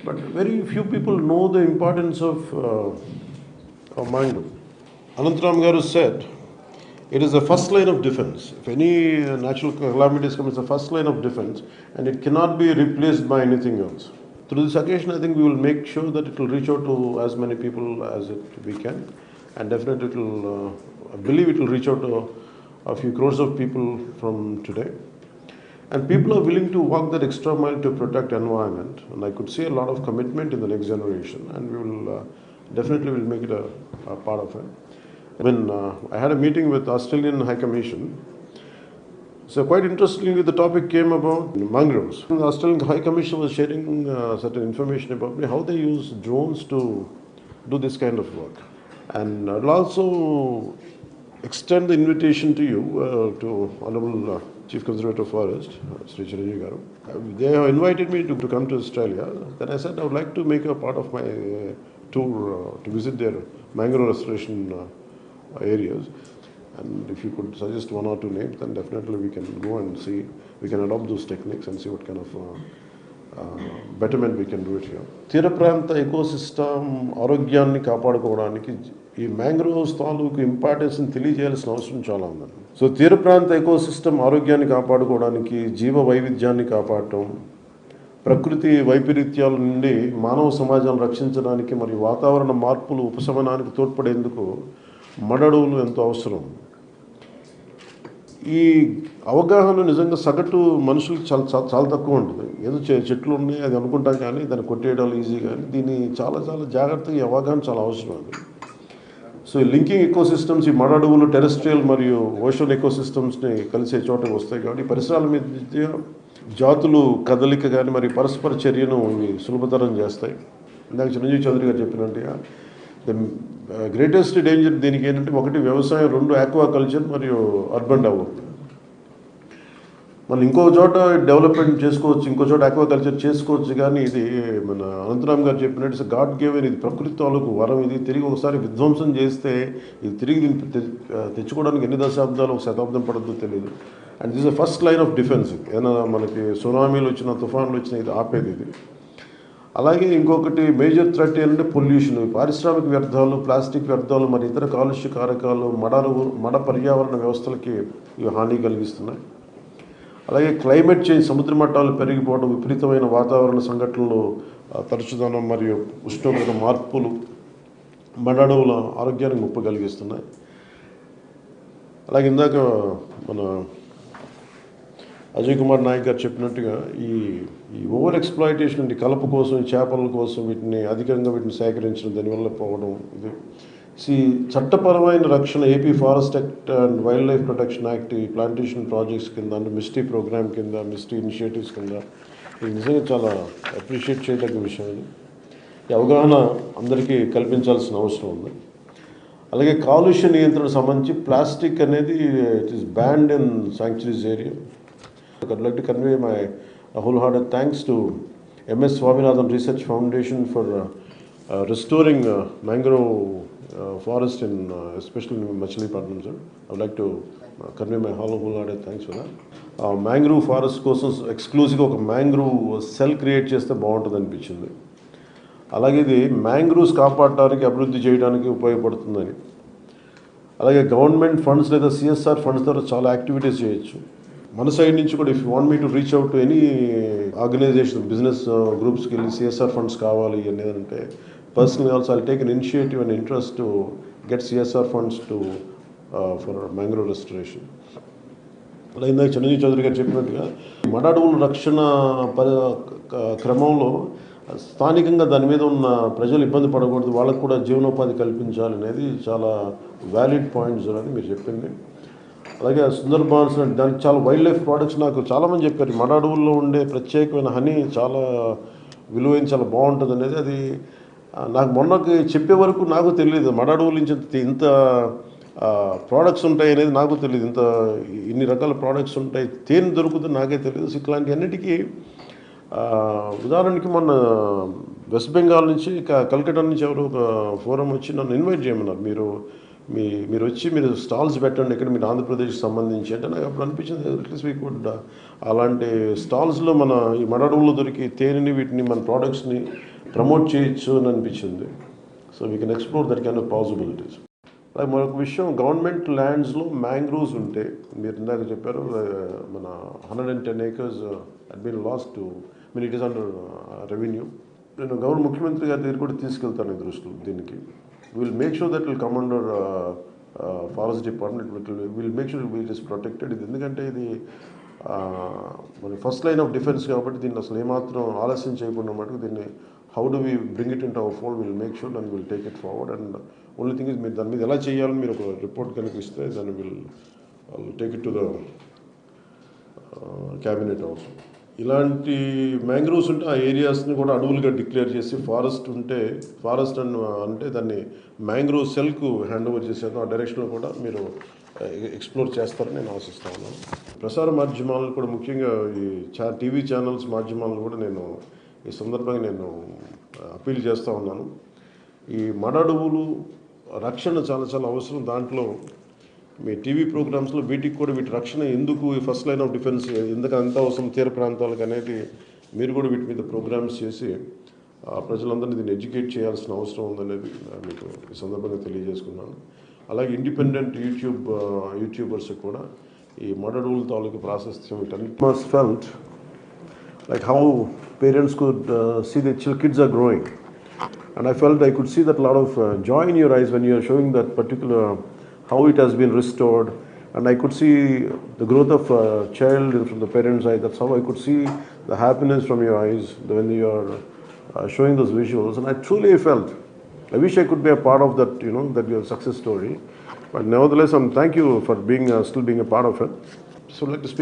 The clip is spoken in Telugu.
But very few people know the importance of mango. Anantram Garu said, it is the first line of defense. If any natural calamities come, it's the first line of defense, and it cannot be replaced by anything else. Through this occasion, I think we will make sure that it will reach out to as many people as we can, and definitely it will, I believe it will reach out to a few crores of people from today. And people are willing to walk that extra mile to protect environment, and I could see a lot of commitment in the next generation, and we will definitely will make it a part of it. When I had a meeting with Australian High Commission, so quite interestingly the topic came about mangroves. The Australian High Commission was sharing certain information about how they use drones to do this kind of work. And I'll also extend the invitation to you, to Honorable Chief Conservator of Forest, Sri Chiranjeevi Garu. They have invited me to come to Australia. Then I said I would like to make a part of my tour to visit their mangrove restoration areas. And if you could suggest one or two names, then definitely we can go and see, we can adopt those techniques and see what kind of betterment we can do it here. తీర ప్రాంత ఎకోసిస్టమ్ ఆరోగ్యాన్ని కాపాడుకోవడానికి ఈ మ్యాంగ్రోవ్స్ తాలూకు ఇంపార్టెన్స్ని తెలియజేయాల్సిన అవసరం చాలా ఉందండి. సో తీర ప్రాంత ఎకోసిస్టమ్ ఆరోగ్యాన్ని కాపాడుకోవడానికి, జీవ వైవిధ్యాన్ని కాపాడటం, ప్రకృతి వైపరీత్యాల నుండి మానవ సమాజాన్ని రక్షించడానికి మరియు వాతావరణ మార్పులు ఉపశమనానికి తోడ్పడేందుకు మడడువులు ఎంతో అవసరం. ఈ అవగాహన నిజంగా సగటు మనుషులకి చాలా తక్కువ ఉంటుంది. ఏదో చెట్లు ఉన్నాయి అది అనుకుంటాం, కానీ దాన్ని కొట్టేయడాలు ఈజీ, కానీ దీన్ని చాలా జాగ్రత్తగా ఈ అవగాహన చాలా అవసరం అది. సో ఈ లింకింగ్ ఎకోసిస్టమ్స్, ఈ మడడువులు టెరెస్ట్రియల్ మరియు ఓషన్ ఎకోసిస్టమ్స్ని కలిసే చోటకి వస్తాయి. కాబట్టి పరిసరాల మీద జాతులు కదలిక కానీ మరి పరస్పర చర్యను ఇవి సులభతరం చేస్తాయి. ఇందాక చిరంజీవి చౌదరి గారు చెప్పినట్టుగా ద గ్రేటెస్ట్ డేంజర్ దీనికి ఏంటంటే, ఒకటి వ్యవసాయం, రెండు ఆక్వాకల్చర్ మరియు అర్బన్ డెవలప్మెంట్. మనం ఇంకో చోట డెవలప్మెంట్ చేసుకోవచ్చు, ఇంకో చోట ఆక్వాకల్చర్ చేసుకోవచ్చు, కానీ ఇది మన అనంతరామ్ గారు చెప్పినట్టు గాడ్ గివెన్, ఇది ప్రకృతి తాలూకు వరం. ఇది తిరిగి ఒకసారి విధ్వంసం చేస్తే ఇది తిరిగి తెచ్చుకోవడానికి ఎన్ని దశాబ్దాలు, ఒక శతాబ్దం పడద్దో తెలియదు. And this is first line of defence. ఏదైనా మనకి సునామీలు వచ్చినా, తుఫాన్లు వచ్చినా ఇది ఆపేది ఇది. అలాగే ఇంకొకటి మేజర్ థ్రెట్ ఏంటంటే పొల్యూషన్. పారిశ్రామిక వ్యర్థాలు, ప్లాస్టిక్ వ్యర్థాలు మరి ఇతర కాలుష్య కారకాలు మడ పర్యావరణ వ్యవస్థలకి ఇవి హాని కలిగిస్తున్నాయి. అలాగే క్లైమేట్ చేంజ్, సముద్ర మట్టాలు పెరిగిపోవడం, విపరీతమైన వాతావరణ సంఘటనలు, తరచుదనం మరియు ఉష్ణోగ్రత మార్పులు మడడువుల ఆరోగ్యానికి ముప్పు కలిగిస్తున్నాయి. అలాగే ఇందాక మన అజయ్ కుమార్ నాయక్ గారు చెప్పినట్టుగా ఈ ఓవర్ ఎక్స్ప్లాయిటేషన్ అంటే కలప కోసం, చేపల కోసం వీటిని అధికంగా సేకరించడం, దానివల్ల పోవడం. ఇది చట్టపరమైన రక్షణ, AP forest act and wild life protection act, ఈ ప్లాంటేషన్ ప్రాజెక్ట్స్ కింద, అంటే మిస్టీ ప్రోగ్రామ్ కింద, మిస్టీ ఇనిషియేటివ్స్ కింద ఇది నిజంగా చాలా అప్రిషియేట్ చేయదగ్గ విషయం. ఇది ఈ అవగాహన అందరికీ కల్పించాల్సిన అవసరం ఉంది. అలాగే కాలుష్య నియంత్రణ సంబంధించి ప్లాస్టిక్ అనేది it is banned in sanctuaries area. I'd like to convey my wholehearted thanks to MS Swaminathan Research Foundation for restoring mangrove forest in especially in Machilipatnam, sir. I would like to convey my wholehearted thanks for that. Mangrove forest కోసం ఎక్స్క్లూజివ్గా ఒక మ్యాంగ్రూవ్ సెల్ క్రియేట్ చేస్తే బాగుంటుంది అనిపించింది. అలాగే ఇది మ్యాంగ్రూవ్స్ కాపాడటానికి, అభివృద్ధి చేయడానికి ఉపయోగపడుతుందని. అలాగే గవర్నమెంట్ ఫండ్స్ లేదా CSR ఫండ్స్ ద్వారా చాలా యాక్టివిటీస్ చేయొచ్చు. మన సైడ్ నుంచి కూడా, if you want me to reach out to any organization, business గ్రూప్స్కి వెళ్ళి CSR ఫండ్స్ కావాలి అనేదంటే, personally also I'll take an initiative and interest to get CSR funds for mangrove restoration. అలా ఇందాక చిరంజీవి చౌదరి గారు చెప్పినట్టుగా మడడువుల రక్షణ క్రమంలో స్థానికంగా దాని మీద ఉన్న ప్రజలు ఇబ్బంది పడకూడదు, వాళ్ళకు కూడా జీవనోపాధి కల్పించాలనేది చాలా వ్యాలిడ్ పాయింట్స్ అని మీరు చెప్పింది. అలాగే సుందర్బాన్స్ దానికి చాలా వైల్డ్ లైఫ్ ప్రోడక్ట్స్ నాకు చాలామంది చెప్పారు. మడ అడవుల్లో ఉండే ప్రత్యేకమైన హనీ చాలా విలువైన, చాలా బాగుంటుంది అనేది. అది నాకు మొన్నకి చెప్పే వరకు నాకు తెలియదు, మడ అడవుల నుంచి ఇంత ప్రోడక్ట్స్ ఉంటాయి అనేది నాకు తెలియదు. ఇన్ని రకాల ప్రోడక్ట్స్ ఉంటాయి, తేనె దొరుకుతుంది నాకే తెలియదు. సో ఇట్లాంటి అన్నిటికీ ఉదాహరణకి మొన్న వెస్ట్ బెంగాల్ నుంచి, కల్కటా నుంచి ఎవరు ఒక ఫోరం వచ్చి నన్ను ఇన్వైట్ చేయమన్నారు. మీరు వచ్చి మీరు స్టాల్స్ పెట్టండి ఇక్కడ, మీరు ఆంధ్రప్రదేశ్కి సంబంధించి అంటే. నాకు అప్పుడు అనిపించింది అట్లీస్ట్ వీ కుడ్ అలాంటి స్టాల్స్లో మన ఈ మడడువులో దొరికి తేనెని, వీటిని, మన ప్రోడక్ట్స్ని ప్రమోట్ చేయొచ్చు అని అనిపించింది. So we can explore that kind of possibilities. అలాగే మరొక విషయం, గవర్నమెంట్ ల్యాండ్స్లో మ్యాంగ్రోవ్స్ ఉంటే, మీరు ఇందాక చెప్పారు మన 110 acres had been lost to, I mean it is under revenue. నేను ముఖ్యమంత్రి గారి దగ్గర కూడా తీసుకెళ్తాను ఈ దృష్టిలో దీనికి. Will make sure that will come under forest department, will make sure it is protected. ఇది ఎందుకంటే ఇది మన ఫస్ట్ లైన్ ఆఫ్ డిఫెన్స్ కాబట్టి దీన్ని అసలు ఏమాత్రం ఆలస్యం చేయకుండా మటుకు దీన్ని how do we bring it in to our fold, will make sure and will take it forward. And only thing is మీరు దాని మీద ఎలా చేయాలని మీరు ఒక రిపోర్ట్ కనుక ఇస్తే దాన్ని will take it to the cabinet also. ఇలాంటి మ్యాంగ్రోవ్స్ ఉంటే ఆ ఏరియాస్ని కూడా అడవులుగా డిక్లేర్ చేసి ఫారెస్ట్ ఉంటే ఫారెస్ట్ అంటే దాన్ని మ్యాంగ్రోవ్ సెల్కు హ్యాండ్ ఓవర్ చేసేది ఆ డైరెక్షన్లో కూడా మీరు ఎక్స్ప్లోర్ చేస్తారని నేను ఆశిస్తా ఉన్నాను. ప్రసార మాధ్యమాలను కూడా ముఖ్యంగా ఈ టీవీ ఛానల్స్ మాధ్యమాలను కూడా నేను ఈ సందర్భంగా నేను అప్పీల్ చేస్తూ ఉన్నాను. ఈ మడడువులు రక్షణ చాలా చాలా అవసరం. దాంట్లో మీ టీవీ ప్రోగ్రామ్స్లో వీటికి కూడా వీటి రక్షణ ఎందుకు, ఈ ఫస్ట్ లైన్ ఆఫ్ డిఫెన్స్ ఎందుకు అంత అవసరం తీర ప్రాంతాలకు అనేది మీరు కూడా వీటి మీద ప్రోగ్రామ్స్ చేసి ప్రజలందరినీ దీన్ని ఎడ్యుకేట్ చేయాల్సిన అవసరం ఉందనేది మీకు ఈ సందర్భంగా తెలియజేసుకున్నాను. అలాగే ఇండిపెండెంట్ యూట్యూబర్స్ కూడా ఈ మడడువుల తాలూకు ప్రాశస్త్యం వీటన్నిటి must felt like how parents could see their kids are growing, and I felt I could see that lot of joy in your eyes when you are showing that particular how it has been restored, and I could see the growth of a child from the parents' eye. That's how I could see the happiness from your eyes when you are showing those visuals, and I truly felt I wish I could be a part of that, that your success story. But nevertheless, thank you for being still being a part of it. So I'd like to speak